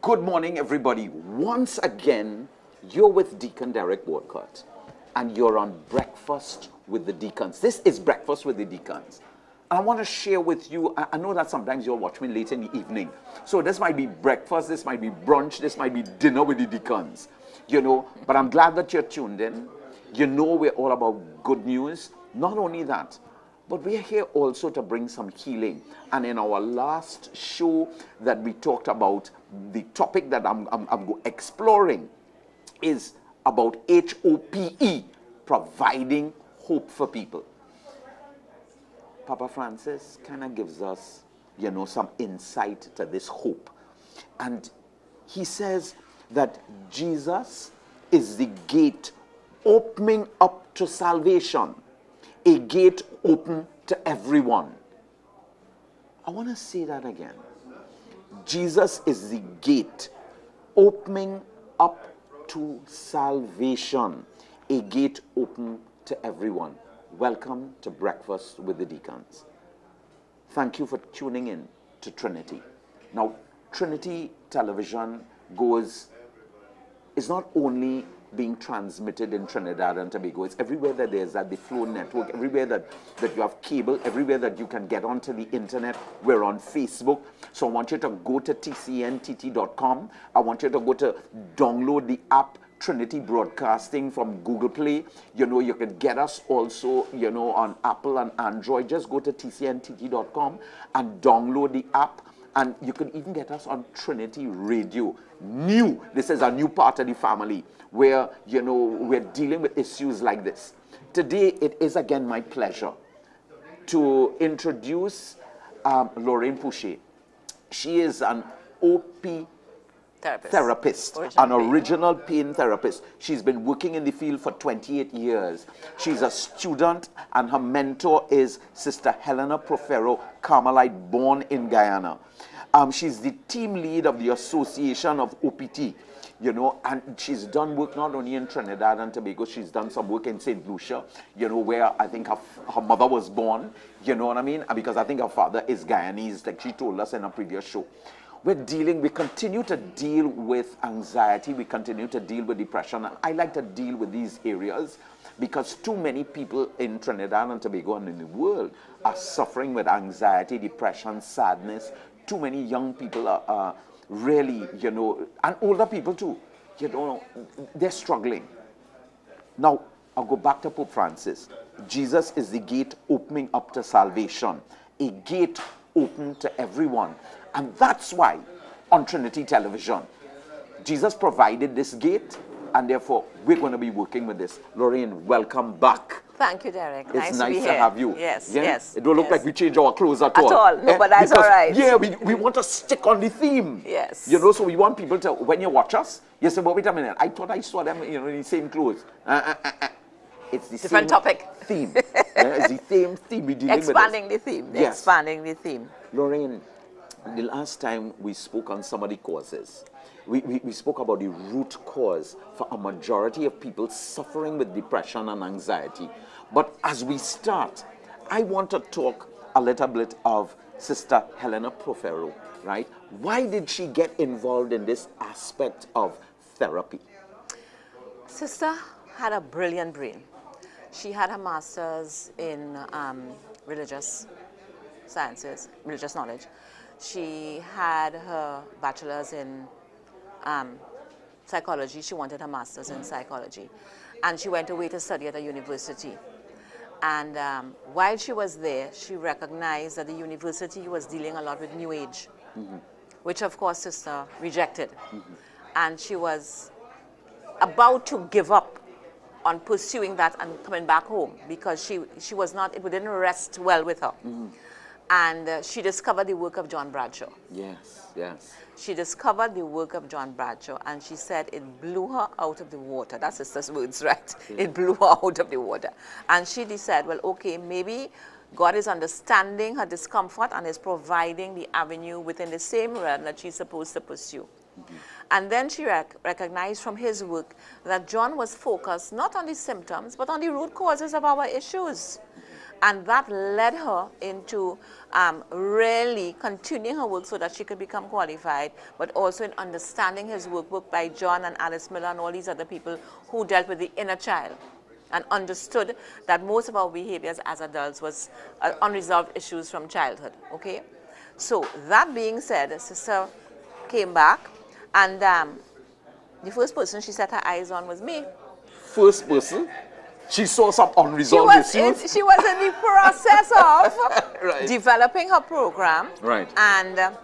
Good morning, everybody. Once again, you're with Deacon Derek Walcott, and you're on Breakfast with the Deacons. This is Breakfast with the Deacons. I want to share with you, I know that sometimes you'll watch me late in the evening. So this might be breakfast, this might be brunch, this might be dinner with the Deacons. But I'm glad that you're tuned in. We're all about good news. Not only that, but we're here also to bring some healing. And in our last show that we talked about, the topic that I'm exploring is about HOPE, providing hope for people. Papa Francis kind of gives us, some insight to this hope. And he says that Jesus is the gate opening up to salvation. A gate open to everyone. I want to say that again. Jesus is the gate opening up to salvation. A gate open to everyone. Welcome to Breakfast with the Deacons. Thank you for tuning in to Trinity. Now, Trinity Television is not only being transmitted in Trinidad and Tobago. It's everywhere that there's the Flow network, everywhere that you have cable, everywhere that you can get onto the internet. We're on Facebook. So I want you to go to tcntt.com. I want you to go to download the app Trinity Broadcasting from Google Play. You can get us also, on Apple and Android. Just go to tcntt.com and download the app. And you can even get us on Trinity Radio. This is a new part of the family where, we're dealing with issues like this. Today, it is again my pleasure to introduce Lorraine Pouchet. She is an OP therapist, an original pain therapist. She's been working in the field for 28 years. She's a student, and her mentor is Sister Helena Profero, Carmelite, born in Guyana. She's the team lead of the Association of OPT, and she's done work not only in Trinidad and Tobago, she's done some work in St. Lucia, where I think her mother was born, because I think her father is Guyanese, like she told us in a previous show. We continue to deal with anxiety, we continue to deal with depression, and I like to deal with these areas because too many people in Trinidad and Tobago and in the world are suffering with anxiety, depression, sadness. Too many young people are really, and older people too, they're struggling. Now, I'll go back to Pope Francis. Jesus is the gate opening up to salvation, a gate open to everyone. And that's why on Trinity Television, Jesus provided this gate, and therefore we're going to be working with this. Lorraine, welcome back. Thank you, Derek. It's nice to have you. Yes, yeah? yes. It don't look like we change our clothes at all. No, but that's all right. Yeah, we want to stick on the theme. Yes. So we want people to, when you watch us, you say, well, wait a minute, I thought I saw them, in the same clothes. It's the different topic. Theme. It's the same theme we're dealing Expanding with. The theme. Yes. Expanding the theme. Lorraine, the last time we spoke on some of the causes, we spoke about the root cause for a majority of people suffering with depression and anxiety. But as we start, I want to talk a little bit of Sister Helena Profero, right? Why did she get involved in this aspect of therapy? Sister had a brilliant brain. She had her master's in religious sciences, religious knowledge. She had her bachelor's in psychology. She wanted her master's in psychology. And she went away to study at a university. And while she was there, she recognized that the university was dealing a lot with New Age, which of course Sister rejected. And she was about to give up on pursuing that and coming back home because she was not, it didn't rest well with her. And she discovered the work of John Bradshaw. Yes, yes. She discovered the work of John Bradshaw, and she said it blew her out of the water. That's Sister's words, right? Yeah. It blew her out of the water. And she decided, well, okay, maybe God is understanding her discomfort and is providing the avenue within the same realm that she's supposed to pursue. And then she recognized from his work that John was focused not on the symptoms, but on the root causes of our issues. And that led her into really continuing her work so that she could become qualified, but also in understanding his work by John and Alice Miller and all these other people who dealt with the inner child and understood that most of our behaviors as adults was unresolved issues from childhood, okay? So that being said, sister came back, and the first person she set her eyes on was me. First person? She saw some unresolved issues? She was in the process of right. developing her program. Right. And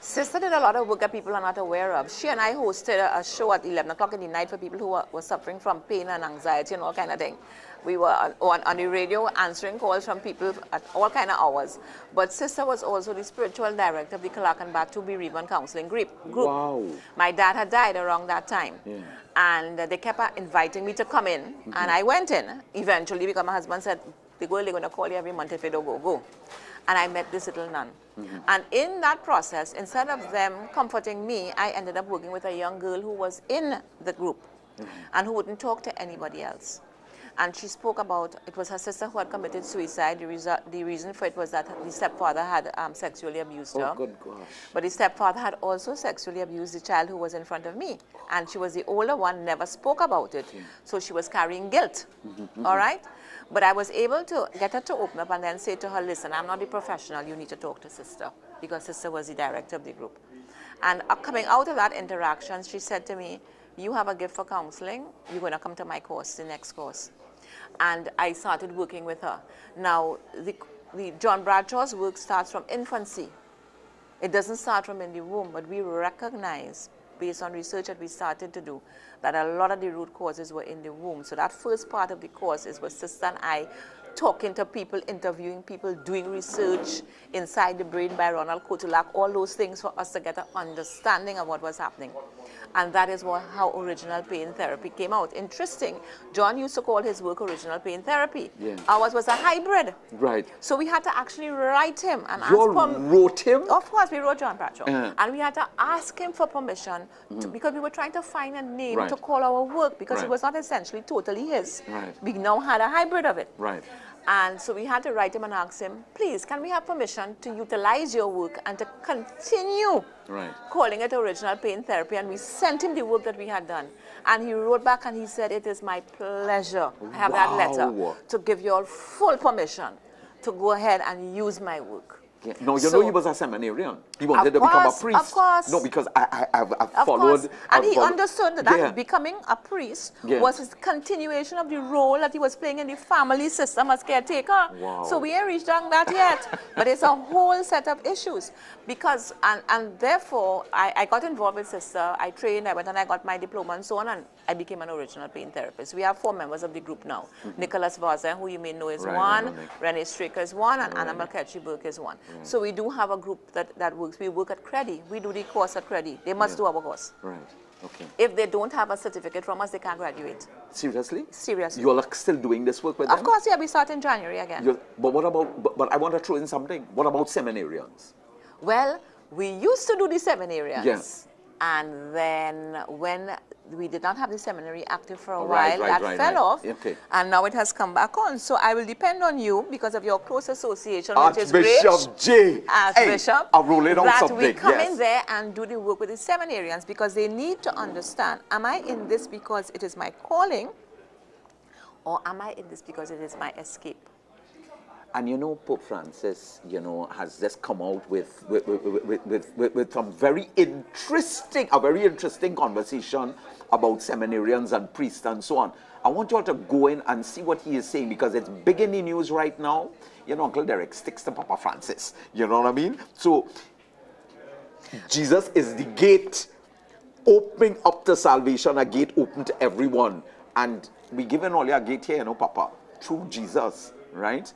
sister did a lot of work that people are not aware of. She and I hosted a show at 11 o'clock in the night for people who were suffering from pain and anxiety and all kind of thing. We were on the radio answering calls from people at all kind of hours. But sister was also the spiritual director of the Clark and Batu Bereavement Counseling group. Wow. My dad had died around that time. Yeah. And they kept inviting me to come in. And I went in eventually because my husband said, they're going to call you every month if you don't go. And I met this little nun. And in that process, instead of them comforting me, I ended up working with a young girl who was in the group and who wouldn't talk to anybody else. And she spoke about, it was her sister who had committed suicide. The reason for it was that the stepfather had sexually abused her. Oh, good gosh. But the stepfather had also sexually abused the child who was in front of me. And she was the older one, never spoke about it. So she was carrying guilt, all right? But I was able to get her to open up and then say to her, listen, I'm not a professional, you need to talk to sister. Because sister was the director of the group. And coming out of that interaction, she said to me, you have a gift for counseling, you're going to come to my course, the next course. And I started working with her. Now, the John Bradshaw's work starts from infancy. It doesn't start from in the womb, but we recognize, based on research that we started to do, that a lot of the root causes were in the womb. So that first part of the course was sister and I talking to people, interviewing people, doing research inside the brain by Ronald Cotulac, all those things for us to get an understanding of what was happening. And that is how original pain therapy came out. Interesting, John used to call his work original pain therapy. Yeah. Ours was a hybrid. Right. So we had to actually write him and ask You him. wrote him? Of course, we wrote John Bradshaw. And we had to ask him for permission because we were trying to find a name to call our work because it was not essentially totally his. Right. We now had a hybrid of it. Right. And so we had to write him and ask him, please, can we have permission to utilize your work and to continue calling it original pain therapy? And we sent him the work that we had done. And he wrote back and he said, it is my pleasure, I have that letter, to give you all full permission to go ahead and use my work. Yeah. No, you know he was a seminarian. He wanted to become a priest. Of course. No, because I've followed. And he understood that becoming a priest was his continuation of the role that he was playing in the family system as caretaker. Wow. So we ain't reached on that yet. But it's a whole set of issues. Because, and therefore, I got involved with sister. I trained, I went and I got my diploma and so on, and I became an original pain therapist. We have 4 members of the group now. Nicholas Vaza, who you may know is one, Renee Straker is one, and Anna Malkechi Burke is one. So we do have a group that works. We work at Credi. We do the course at Credi. They must do our course. Right. Okay. If they don't have a certificate from us, they can't graduate. Seriously? Seriously. You're still doing this work with them? Of course, yeah. We start in January again. But what about, but I want to throw in something. What about seminarians? Well, we used to do the seminarians. Yes. And then when we did not have the seminary active for a while, that fell off. Okay. And now it has come back on. So I will depend on you because of your close association, which is Archbishop J. Archbishop, I'm rolling on that something. we come in there and do the work with the seminarians because they need to understand, am I in this because it is my calling or am I in this because it is my escape? And you know, Pope Francis, you know, has just come out with some very interesting conversation about seminarians and priests and so on. I want you all to go in and see what he is saying because it's big in the news right now. You know, Uncle Derek sticks to Papa Francis. You know what I mean? So, Jesus is the gate opening up to salvation, a gate open to everyone. And we given all your gate here, you know, Papa, through Jesus, right?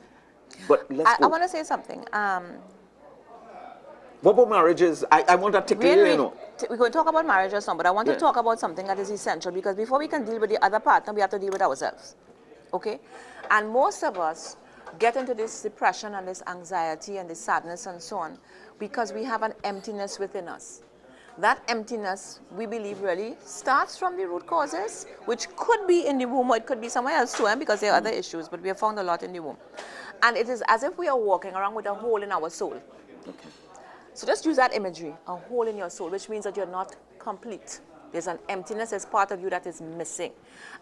But let's go. I want to say something. What about marriages? I want to take you know. We're going to talk about marriages now, but I want to talk about something that is essential because before we can deal with the other partner, we have to deal with ourselves. Okay? And most of us get into this depression and this anxiety and this sadness and so on because we have an emptiness within us. that emptiness, we believe, really starts from the root causes, which could be in the womb or it could be somewhere else too, because there are other issues, but we have found a lot in the womb. And it is as if we are walking around with a hole in our soul. Okay. So just use that imagery, a hole in your soul, which means that you're not complete. There's an emptiness as part of you that is missing.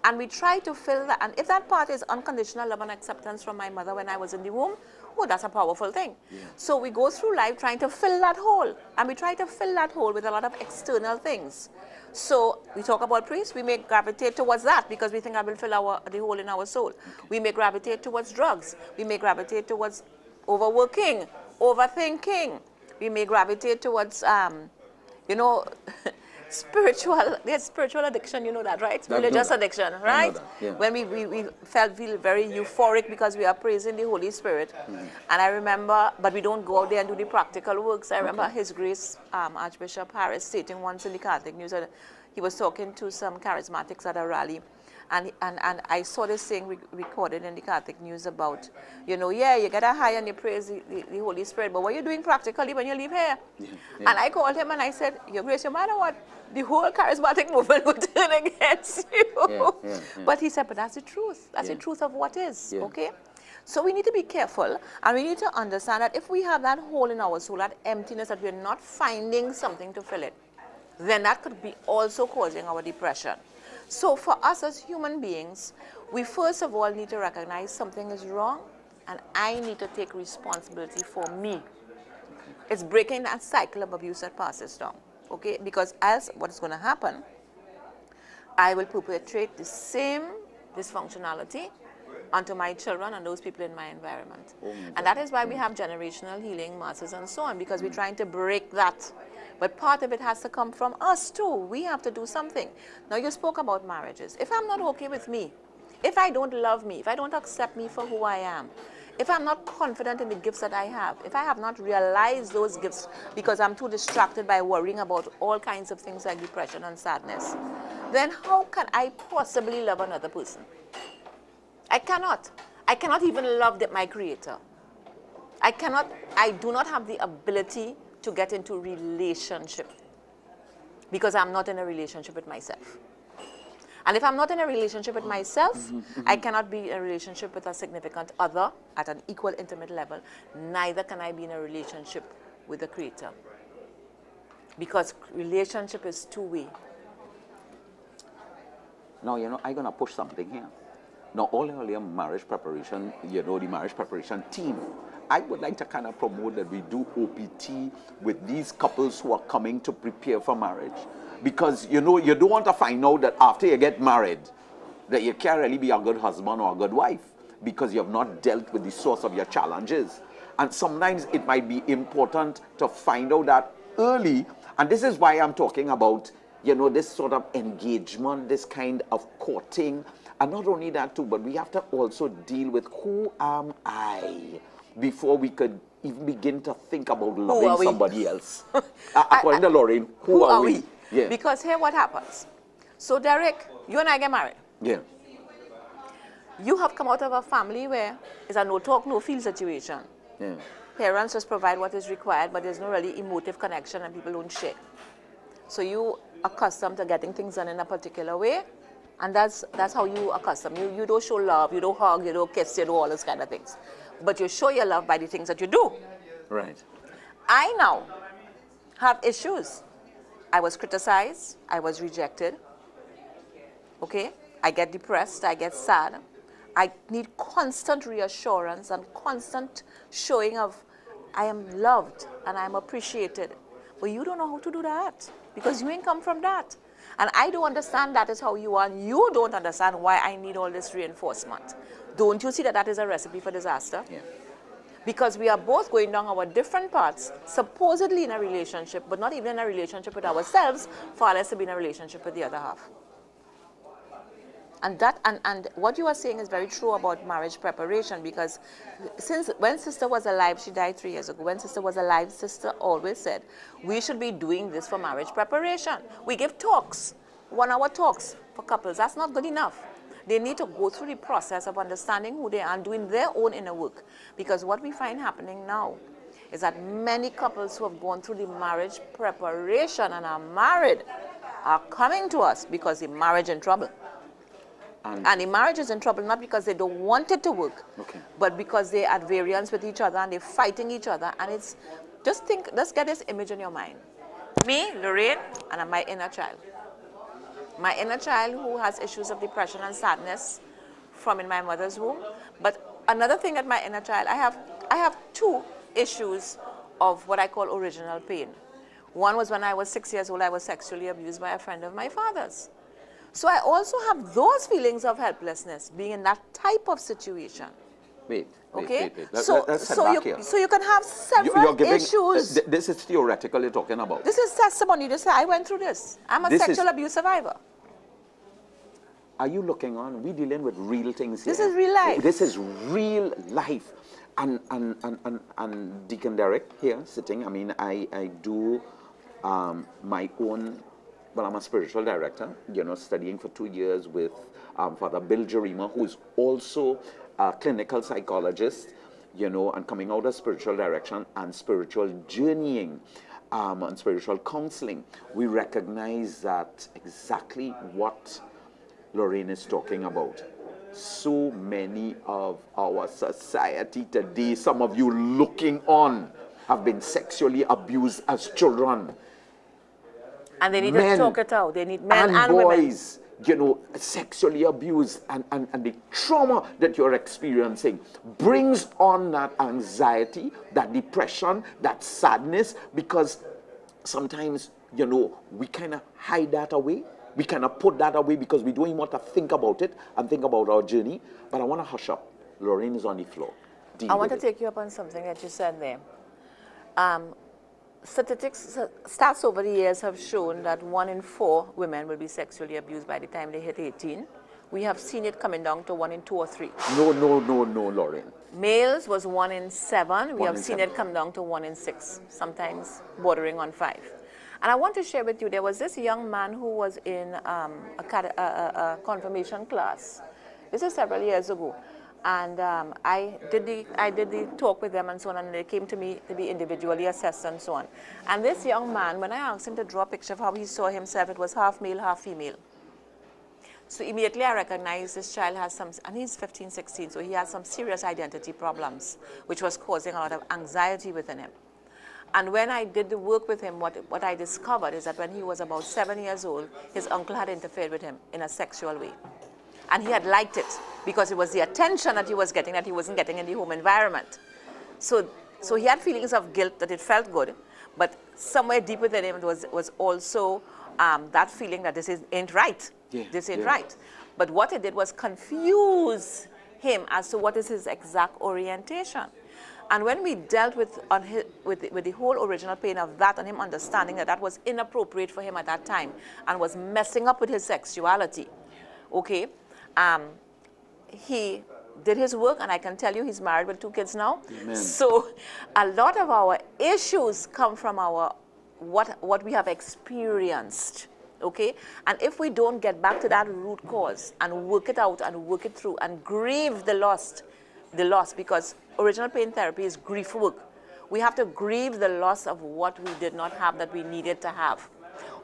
And we try to fill that. And if that part is unconditional love and acceptance from my mother when I was in the womb, oh, that's a powerful thing. Yeah. So we go through life trying to fill that hole. And we try to fill that hole with a lot of external things. So we talk about priests, we may gravitate towards that because we think I will fill the hole in our soul. Okay. We may gravitate towards drugs. We may gravitate towards overworking, overthinking. We may gravitate towards, you know, there's spiritual addiction, you know that, right? Religious addiction, right? Yeah. When we feel very euphoric because we are praising the Holy Spirit. Mm-hmm. And I remember, but we don't go out there and do the practical works. I remember His Grace Archbishop Harris stating once in the Catholic News that he was talking to some charismatics at a rally. And I saw this thing recorded in the Catholic News about, you know, yeah, you get a high and you praise the Holy Spirit, but what are you doing practically when you leave here? Yeah, yeah. And I called him and I said, Your Grace, no matter what, the whole charismatic movement would turn against you. Yeah, yeah, yeah. But he said, but that's the truth. That's the truth of what is, okay? So we need to be careful, and we need to understand that if we have that hole in our soul, that emptiness, that we're not finding something to fill it, then that could be also causing our depression. So for us as human beings, we first of all need to recognize something is wrong, and I need to take responsibility for me. It's breaking that cycle of abuse that passes down, okay? Because as what is going to happen, I will perpetrate the same dysfunctionality onto my children and those people in my environment. And that is why we have generational healing masters and so on, because we're trying to break that. But part of it has to come from us too. We have to do something. Now you spoke about marriages. If I'm not okay with me, if I don't love me, if I don't accept me for who I am, if I'm not confident in the gifts that I have, if I have not realized those gifts because I'm too distracted by worrying about all kinds of things like depression and sadness, then how can I possibly love another person? I cannot. I cannot even love my Creator. I do not have the ability to get into relationship because I'm not in a relationship with myself. And if I'm not in a relationship with myself, I cannot be in a relationship with a significant other at an equal intimate level. Neither can I be in a relationship with the Creator. Because relationship is two-way. Now, you know, I'm going to push something here. Now, all earlier marriage preparation, you know, the marriage preparation team, I would like to kind of promote that we do OPT with these couples who are coming to prepare for marriage. Because, you know, you don't want to find out that after you get married, that you can't really be a good husband or a good wife because you have not dealt with the source of your challenges. And sometimes it might be important to find out that early. And this is why I'm talking about, you know, this sort of engagement, this kind of courting. And not only that too, but we have to also deal with who am I before we could even begin to think about loving somebody else. According to Lorraine, who are we? Yeah. Because here what happens. So Derek, you and I get married. Yeah. You have come out of a family where it's a no talk, no feel situation. Yeah. Parents just provide what is required, but there's no really emotive connection and people don't share. So you accustomed to getting things done in a particular way, and that's how you accustomed. You don't show love, you don't hug, you don't kiss, you do all those kind of things. But you show your love by the things that you do. Right. I now have issues. I was criticized, I was rejected, okay? I get depressed, I get sad. I need constant reassurance and constant showing of I am loved and I am appreciated. But you don't know how to do that because you ain't come from that. And I don't understand that is how you are, and you don't understand why I need all this reinforcement. Don't you see that that is a recipe for disaster? Yeah. Because we are both going down our different paths, supposedly in a relationship, but not even in a relationship with ourselves, far less to be in a relationship with the other half. And what you are saying is very true about marriage preparation, because when Sister was alive, she died 3 years ago. When Sister was alive, Sister always said, we should be doing this for marriage preparation. We give talks, 1-hour talks for couples. That's not good enough. They need to go through the process of understanding who they are and doing their own inner work. Because what we find happening now is that many couples who have gone through the marriage preparation and are married are coming to us because the marriage is in trouble. And the marriage is in trouble not because they don't want it to work, but because they're at variance with each other and they're fighting each other. And it's, just get this image in your mind. Me, Lorraine, and my inner child. My inner child who has issues of depression and sadness from in my mother's womb. But another thing at my inner child, I have two issues of what I call original pain. One was when I was 6 years old, I was sexually abused by a friend of my father's. So I also have those feelings of helplessness, being in that type of situation. Wait. So you can have several issues. This is theoretical you're talking about. This is testimony. This, I went through this. I'm a sexual abuse survivor. Are you looking on? We're dealing with real things here. This is real life. This is real life. And Deacon Derek here sitting, I mean, I do my own, well, I'm a spiritual director, you know, studying for 2 years with Father Bill Jerima, who's also a clinical psychologist, you know, and coming out of spiritual direction and spiritual journeying and spiritual counseling. We recognize that exactly what Lorraine is talking about. So many of our society today, some of you looking on, have been sexually abused as children. And they need to talk it out. They need men and boys, women. You know, sexually abused, and the trauma that you're experiencing brings on that anxiety, that depression, that sadness, because sometimes, you know, we kind of hide that away. We kind of put that away because we don't even want to think about it and think about our journey. But I want to hush up. Lorraine is on the floor. I want to take you up on something that you said there. Statistics, stats over the years have shown that 1 in 4 women will be sexually abused by the time they hit 18. We have seen it coming down to 1 in 2 or 3. No, Lorraine. Males was 1 in 7. We have seen it come down to 1 in 6, sometimes bordering on 5. And I want to share with you, there was this young man who was in a confirmation class. This is several years ago. And I did the talk with them and so on, and they came to me to be individually assessed and so on. And this young man, when I asked him to draw a picture of how he saw himself, it was half male, half female. So immediately I recognized this child has some, and he's 15, 16, so he has some serious identity problems, which was causing a lot of anxiety within him. And when I did the work with him, what I discovered is that when he was about 7 years old, his uncle had interfered with him in a sexual way. And he had liked it because it was the attention that he was getting that he wasn't getting in the home environment. So he had feelings of guilt that it felt good, but somewhere deep within him was also that feeling that this ain't right. This ain't right. But what it did was confuse him as to what is his exact orientation. And when we dealt with the whole original pain of that and him understanding that that was inappropriate for him at that time and was messing up with his sexuality, okay, he did his work, and I can tell you he's married with 2 kids now. Amen. So a lot of our issues come from our what we have experienced, okay? And if we don't get back to that root cause and work it out and work it through and grieve the loss, because original pain therapy is grief work. We have to grieve the loss of what we did not have that we needed to have.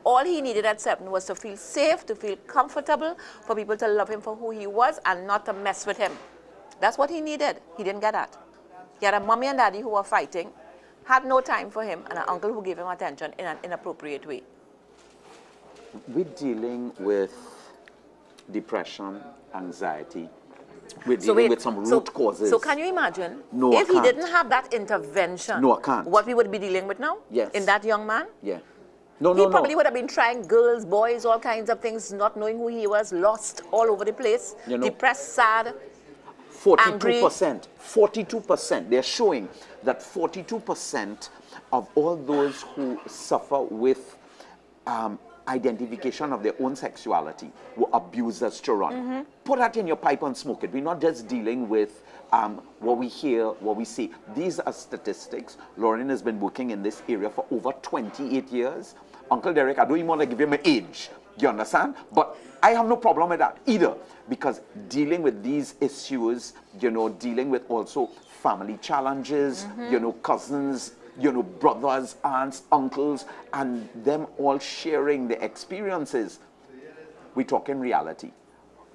All he needed at 7 was to feel safe, to feel comfortable, for people to love him for who he was and not to mess with him. That's what he needed. He didn't get that. He had a mommy and daddy who were fighting, had no time for him, and an uncle who gave him attention in an inappropriate way. We're dealing with depression, anxiety. We're dealing with some root causes. So can you imagine if he didn't have that intervention, what we would be dealing with now? Yes. In that young man? Yeah. He probably would have been trying girls, boys, all kinds of things, not knowing who he was, lost all over the place, depressed, sad, 42%. 42%. They're showing that 42% of all those who suffer with identification of their own sexuality were abused as children. Put that in your pipe and smoke it. We're not just dealing with what we hear, what we see. These are statistics. Lorraine has been working in this area for over 28 years. Uncle Derek, I don't even want to give you my age. You understand? But I have no problem with that either, because dealing with these issues, you know, dealing with also family challenges, you know, cousins, you know, brothers, aunts, uncles, and them all sharing their experiences. We're talking reality.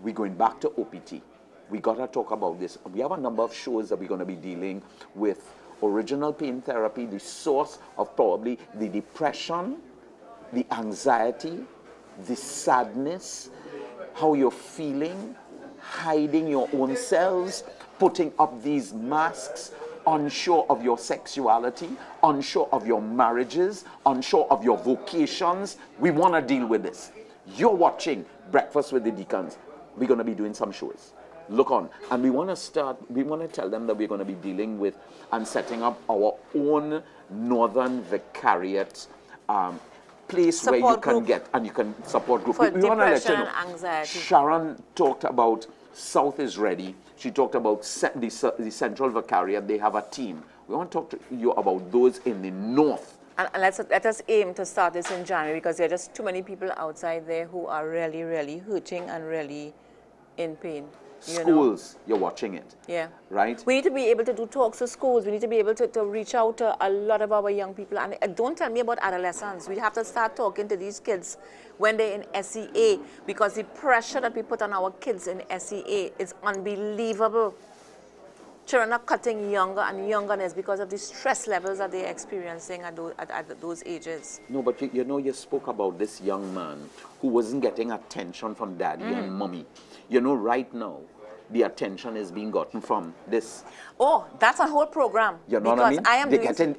We're going back to OPT. We got to talk about this. We have a number of shows that we're going to be dealing with original pain therapy, the source of probably the depression, the anxiety, the sadness, how you're feeling, hiding your own selves, putting up these masks, unsure of your sexuality, unsure of your marriages, unsure of your vocations. We want to deal with this. You're watching Breakfast with the Deacons. We're going to be doing some shows. Look on. And we want to tell them that we're going to be dealing with and setting up our own Northern Vicariate place Support where you can group. get, and you can support group. For We wanna let depression you know, and anxiety. Sharon talked about South is ready. She talked about the Central Vicariate. They have a team. We want to talk to you about those in the North. And let us aim to start this in January, because there are just too many people outside there who are really, really hurting and really in pain. Schools, you're watching it. Yeah. Right? We need to be able to do talks to schools. We need to be able to reach out to a lot of our young people. And don't tell me about adolescents. We have to start talking to these kids when they're in SEA, because the pressure that we put on our kids in SEA is unbelievable. Children are cutting younger and younger, and it's because of the stress levels that they're experiencing at those ages. No, but you know, you spoke about this young man who wasn't getting attention from daddy and mommy. You know, right now, the attention is being gotten from this. Oh, that's a whole program. You know what I mean?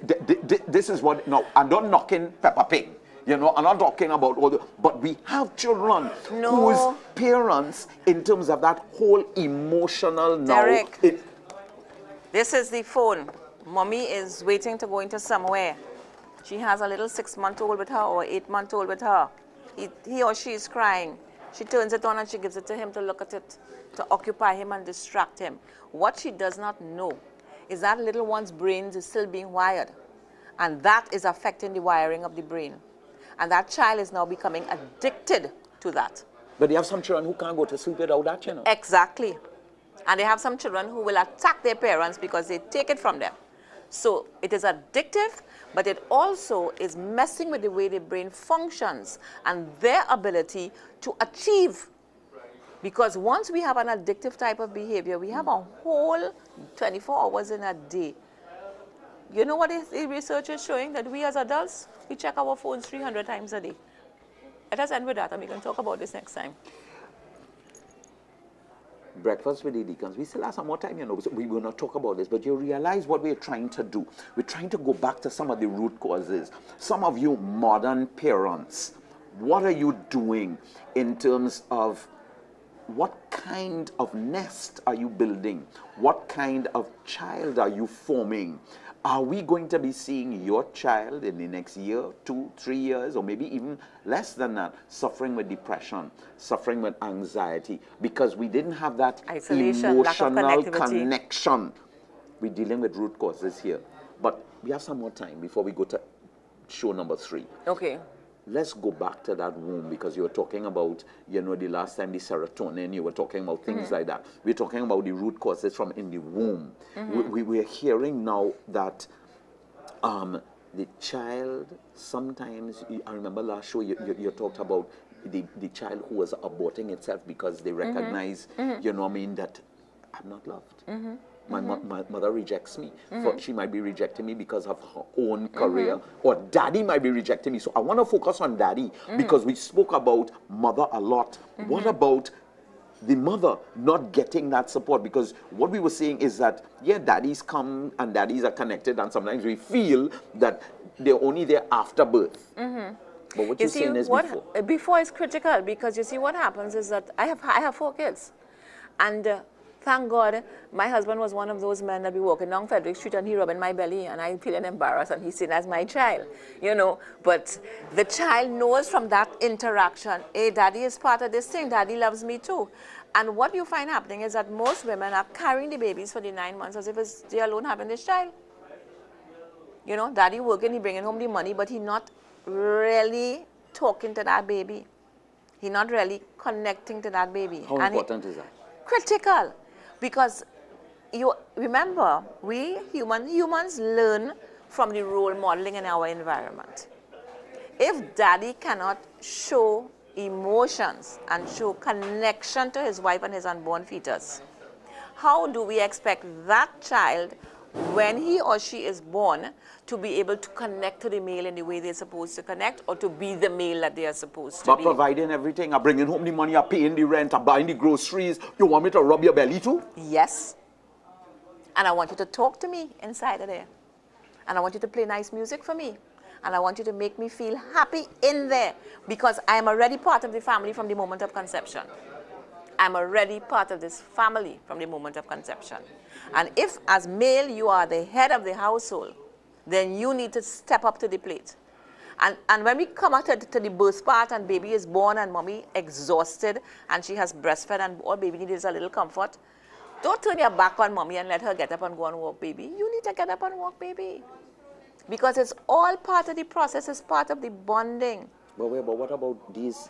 This is what, no, I'm not knocking Peppa Pig. You know, I'm not talking about all the, but we have children whose parents, in terms of that whole emotional now. Derek, this is the phone. Mommy is waiting to go into somewhere. She has a little 6-month-old with her or 8-month-old with her. He or she is crying. She turns it on and she gives it to him to look at it, to occupy him and distract him. What she does not know is that little one's brain is still being wired. And that is affecting the wiring of the brain. And that child is now becoming addicted to that. But you have some children who can't go to sleep without that, you know. Exactly. And they have some children who will attack their parents because they take it from them. So it is addictive, but it also is messing with the way the brain functions and their ability to achieve. Because once we have an addictive type of behavior, we have a whole 24 hours in a day. You know what the research is showing? That we as adults, we check our phones 300 times a day. Let us end with that, and we can talk about this next time. Breakfast with the Deacons. We still have some more time, you know, so we will not talk about this, but you realize what we're trying to do. We're trying to go back to some of the root causes. Some of you modern parents, what are you doing in terms of what kind of nest are you building? What kind of child are you forming? Are we going to be seeing your child in the next year, 2, 3 years, or maybe even less than that, suffering with depression, suffering with anxiety, because we didn't have that isolation, emotional connection? We're dealing with root causes here. But we have some more time before we go to show number 3. Okay. Let's go back to that womb, because you were talking about, you know, the last time the serotonin, you were talking about things like that. We're talking about the root causes from in the womb. We're hearing now that the child, sometimes, I remember last show you talked about the child who was aborting itself because they recognize, you know what I mean, that I'm not loved. My mother rejects me. She might be rejecting me because of her own career, or daddy might be rejecting me. So I want to focus on daddy, because we spoke about mother a lot. What about the mother not getting that support? Because what we were saying is that, yeah, daddies come and daddies are connected, and sometimes we feel that they're only there after birth. But what you're saying is before. Before is critical, because you see what happens is that I have 4 kids. And thank God, my husband was one of those men that be walking down Frederick Street and he rubbing my belly and I feeling embarrassed and he's seen as my child, you know. But the child knows from that interaction, hey, daddy is part of this thing, daddy loves me too. And what you find happening is that most women are carrying the babies for the 9 months as if they alone having this child. You know, daddy working, he bringing home the money, but he not really talking to that baby. He's not really connecting to that baby. How important is that? Critical. Because you remember, we humans learn from the role modeling in our environment. If daddy cannot show emotions and show connection to his wife and his unborn fetus, how do we expect that child, when he or she is born, to be able to connect to the male in the way they're supposed to connect, or to be the male that they are supposed to but be? But providing everything, I'm bringing home the money, I'm paying the rent, I'm buying the groceries. You want me to rub your belly too? Yes. And I want you to talk to me inside of there. And I want you to play nice music for me. And I want you to make me feel happy in there, because I am already part of the family from the moment of conception. I'm already part of this family from the moment of conception. And if, as male, you are the head of the household, then you need to step up to the plate. And when we come out to the birth part and baby is born and mommy exhausted and she has breastfed and all baby needs is a little comfort, don't turn your back on mommy and let her get up and go and walk baby. You need to get up and walk baby. Because it's all part of the process, it's part of the bonding. But what about these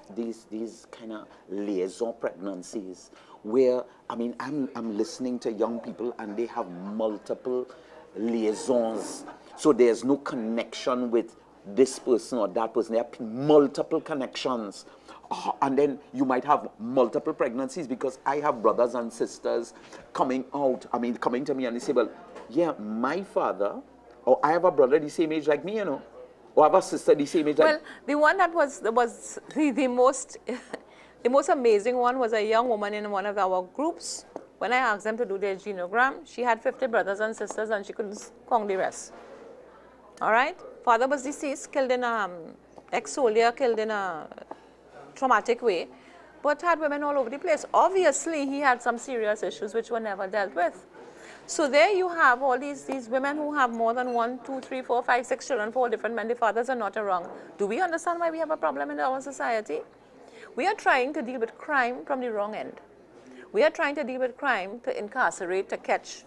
kind of liaison pregnancies where, I mean, I'm listening to young people and they have multiple liaisons. So there's no connection with this person or that person. They have multiple connections. And then you might have multiple pregnancies, because I have brothers and sisters coming to me and they say, well, yeah, my father, or I have a brother the same age like me, you know. Or I have a sister the same age like... Well, the one that was the most the most amazing one was a young woman in one of our groups. When I asked them to do their genogram, she had 50 brothers and sisters and she couldn't count the rest. All right? Father was deceased, killed in a ex-soldier, killed in a traumatic way, but had women all over the place. Obviously, he had some serious issues which were never dealt with. So there you have all these women who have more than 1, 2, 3, 4, 5, 6 children for all different men. The fathers are not around. Do we understand why we have a problem in our society? We are trying to deal with crime from the wrong end. We are trying to deal with crime to incarcerate, to catch.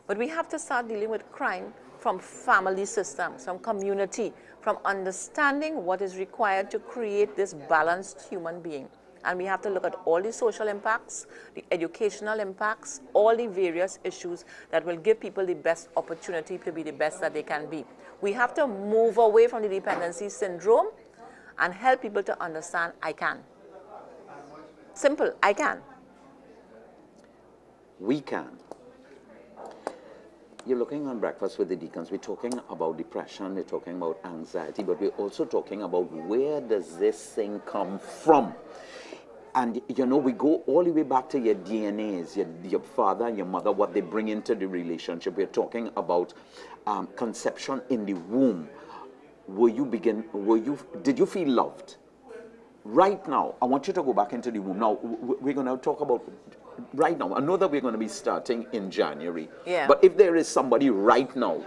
But we have to start dealing with crime from family systems, from community, from understanding what is required to create this balanced human being. And we have to look at all the social impacts, the educational impacts, all the various issues that will give people the best opportunity to be the best that they can be. We have to move away from the dependency syndrome and help people to understand, I can. Simple, I can. We can. You're looking on Breakfast with the Deacons. We're talking about depression, we're talking about anxiety, but we're also talking about where does this thing come from? And, you know, we go all the way back to your DNAs, your father and your mother, what they bring into the relationship. We're talking about conception in the womb. Did you feel loved? Right now, I want you to go back into the womb. Now, we're going to talk about, right now, I know that we're going to be starting in January. Yeah. But if there is somebody right now,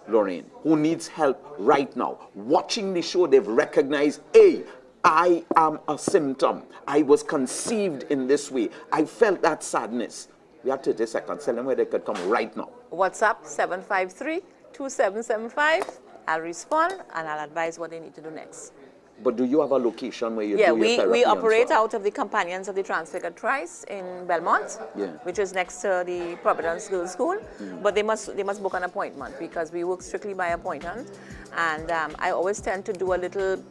Lorraine, who needs help right now, watching the show, they've recognized, hey, I am a symptom. I was conceived in this way. I felt that sadness. We have 30 seconds. Tell them where they could come right now. WhatsApp 753-2775. I'll respond and I'll advise what they need to do next. But do you have a location where you do your therapy? We operate out of the Companions of the Transfigured Christ in Belmont, which is next to the Providence Girls School. But they must book an appointment because we work strictly by appointment. And I always tend to do a little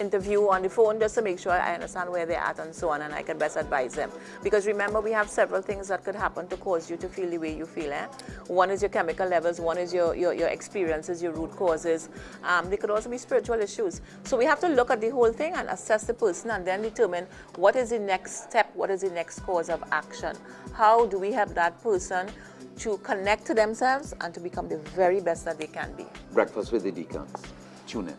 interview on the phone just to make sure I understand where they're at and so on, and I can best advise them. Because remember, we have several things that could happen to cause you to feel the way you feel. One is your chemical levels, one is your experiences, your root causes. There could also be spiritual issues. So we have to look at the whole thing and assess the person and then determine what is the next step, what is the next course of action. How do we help that person to connect to themselves and to become the very best that they can be. Breakfast with the Deacons. Tune in.